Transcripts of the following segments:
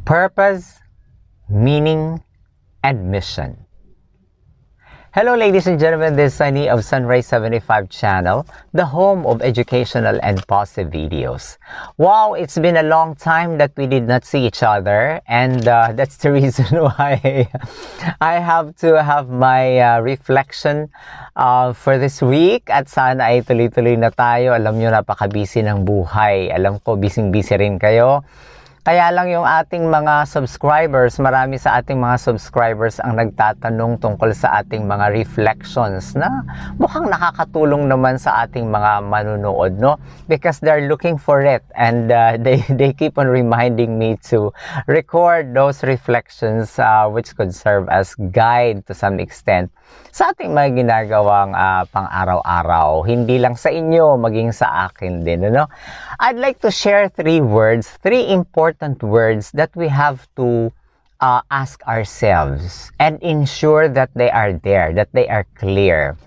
Purpose, meaning, and mission. Hello ladies and gentlemen, this is Sunny of Sunrise 75 channel, the home of educational and positive videos. Wow, it's been a long time that we did not see each other, and that's the reason why I have to have my reflection for this week. At sana ay tuloy-tuloy na tayo. Alam nyo, napaka-busy ng buhay. Alam ko, busy-busy rin kayo. Kaya lang yung ating mga subscribers, marami sa ating mga subscribers ang nagtatanong tungkol sa ating mga reflections na mukhang nakakatulong naman sa ating mga manunood, no? Because they're looking for it, and they keep on reminding me to record those reflections which could serve as guide to some extent sa ating mga ginagawang pang-araw-araw. Hindi lang sa inyo, maging sa akin din, no? I'd like to share three important words that we have to ask ourselves and ensure that they are there, that they are clear.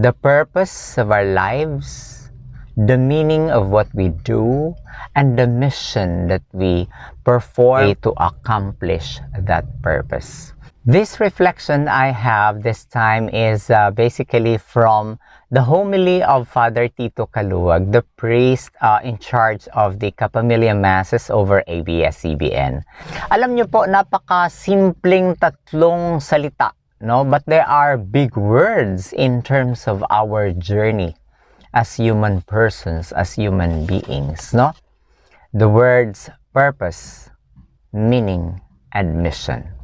The purpose of our lives, the meaning of what we do, and the mission that we perform to accomplish that purpose. This reflection I have this time is basically from the homily of Father Tito Caluwag, the priest in charge of the Kapamilya Masses over ABS-CBN. Alam niyo po, napaka-simpleng tatlong salita, no? But there are big words in terms of our journey as human persons, as human beings, no? The words purpose, meaning, and mission.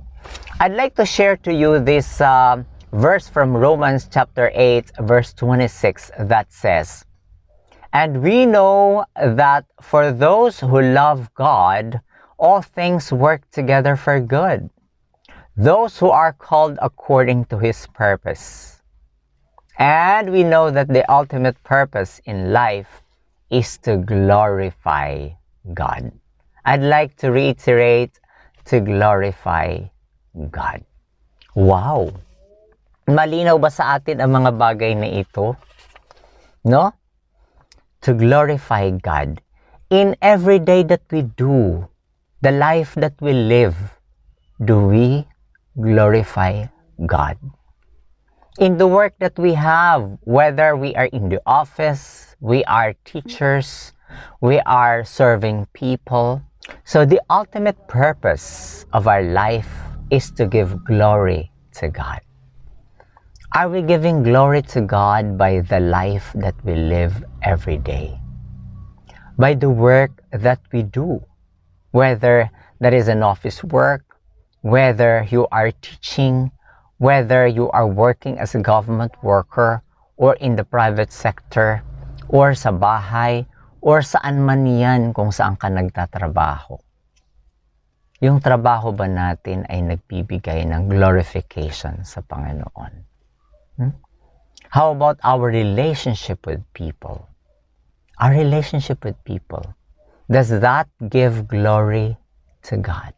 I'd like to share to you this verse from Romans chapter 8, verse 26 that says, "And we know that for those who love God, all things work together for good, those who are called according to His purpose. And we know that the ultimate purpose in life is to glorify God." I'd like to reiterate, to glorify God. Wow! Malinaw ba sa atin ang mga bagay na ito? No? To glorify God. In every day that we do, the life that we live, do we glorify God? In the work that we have, whether we are in the office, we are teachers, we are serving people. So the ultimate purpose of our life is to give glory to God. Are we giving glory to God by the life that we live every day? By the work that we do? Whether that is an office work, whether you are teaching, whether you are working as a government worker, or in the private sector, or sa bahay, or saan man yan kung saan ka nagtatrabaho. Yung trabaho ba natin ay nagbibigay ng glorification sa Panginoon? How about our relationship with people? Our relationship with people, does that give glory to God?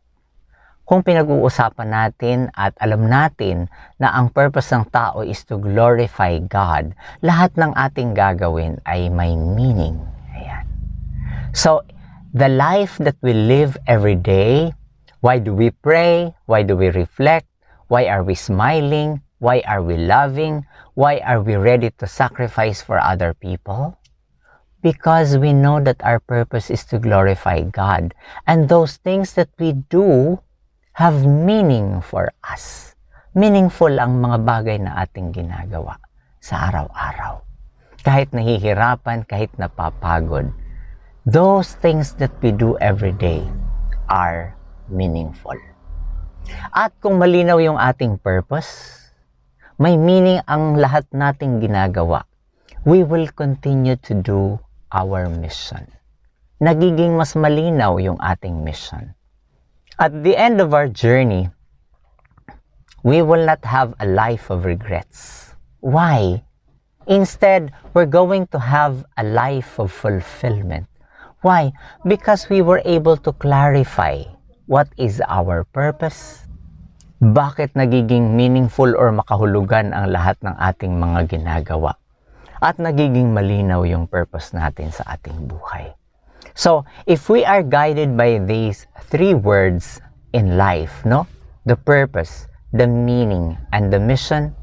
Kung pinag-uusapan natin at alam natin na ang purpose ng tao is to glorify God, lahat ng ating gagawin ay may meaning. Ayan. So, the life that we live every day, why do we pray? Why do we reflect? Why are we smiling? Why are we loving? Why are we ready to sacrifice for other people? Because we know that our purpose is to glorify God. And those things that we do have meaning for us. Meaningful ang mga bagay na ating ginagawa sa araw-araw. Kahit nahihirapan, kahit napapagod, those things that we do every day are meaningful. At kung malinaw yung ating purpose, may meaning ang lahat nating ginagawa, we will continue to do our mission. Nagiging mas malinaw yung ating mission. At the end of our journey, we will not have a life of regrets. Why? Instead, we're going to have a life of fulfillment. Why? Because we were able to clarify what is our purpose? Bakit nagiging meaningful or makahulugan ang lahat ng ating mga ginagawa? At nagiging malinaw yung purpose natin sa ating buhay. So, if we are guided by these three words, in life, no? The purpose, the meaning, and the mission.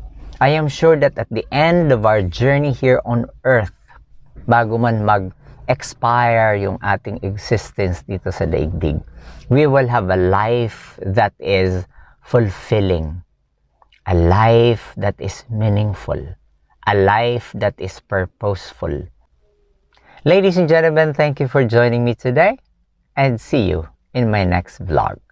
I am sure that at the end of our journey here on earth, bago man mag-expire yung ating existence dito sa daigdig, we will have a life that is fulfilling, a life that is meaningful, a life that is purposeful. Ladies and gentlemen, thank you for joining me today, and see you in my next vlog.